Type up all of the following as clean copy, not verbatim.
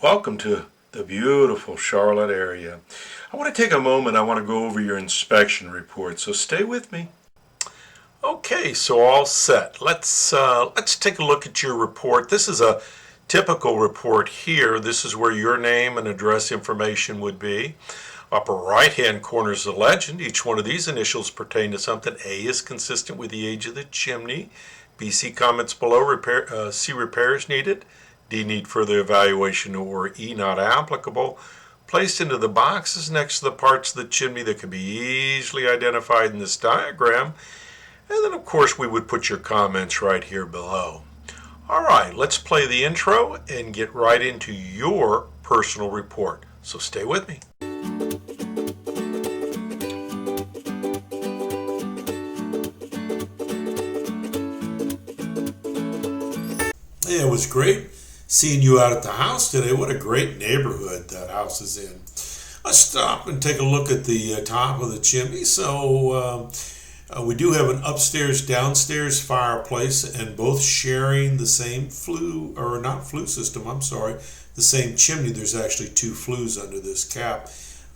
Welcome to the beautiful Charlotte area. I want to take a moment. I want to go over your inspection report, so stay with me. Okay, so all set. Let's take a look at your report. This is a typical report here. This is where your name and address information would be. Upper right-hand corner is the legend. Each one of these initials pertain to something. A is consistent with the age of the chimney. B, see comments below. C, repairs needed. D, need further evaluation, or E, not applicable. Placed into the boxes next to the parts of the chimney that can be easily identified in this diagram. And then, of course, we would put your comments right here below. All right, let's play the intro and get right into your personal report. So stay with me. Yeah, it was great seeing you out at the house today. What a great neighborhood that house is in. Let's stop and take a look at the top of the chimney. So we do have an upstairs, downstairs fireplace, and both sharing the same the same chimney. There's actually two flues under this cap.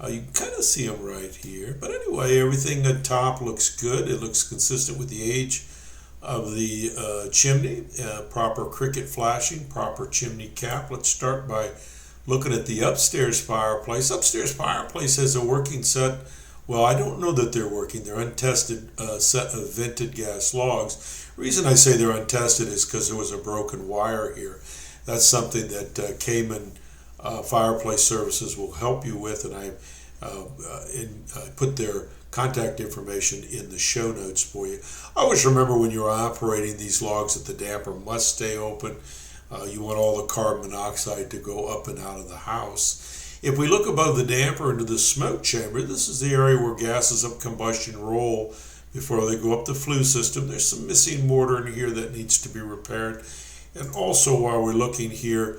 You can kind of see them right here. But anyway, everything at top looks good. It looks consistent with the age of the chimney. Proper cricket flashing, proper chimney cap. Let's start by looking at the upstairs fireplace. Upstairs fireplace has a working set. Well, I don't know that they're working. They're untested set of vented gas logs. The reason I say they're untested is because there was a broken wire here. That's something that Kamin Fireplace Services will help you with, and I put their contact information in the show notes for you. I always remember when you're operating these logs that the damper must stay open. You want all the carbon monoxide to go up and out of the house. If we look above the damper into the smoke chamber, this is the area where gases of combustion roll before they go up the flue system. There's some missing mortar in here that needs to be repaired. And also, while we're looking here,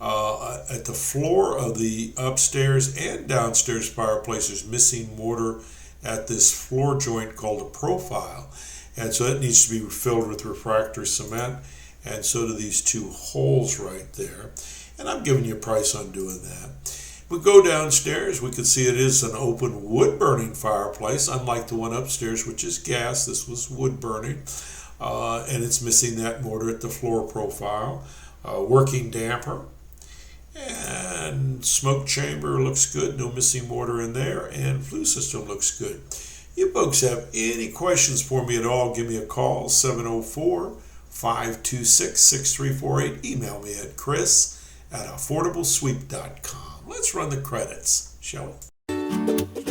at the floor of the upstairs and downstairs fireplace, there's missing mortar at this floor joint called a profile. And so it needs to be filled with refractory cement, and so do these two holes right there. And I'm giving you a price on doing that. If we go downstairs, we can see it is an open wood-burning fireplace, unlike the one upstairs, which is gas. This was wood-burning, and it's missing that mortar at the floor profile. Working damper. And smoke chamber looks good, no missing mortar in there, and flue system looks good. You folks have any questions for me at all, give me a call, 704-526-6348. Email me at chris@affordablesweep.com. Let's run the credits, shall we?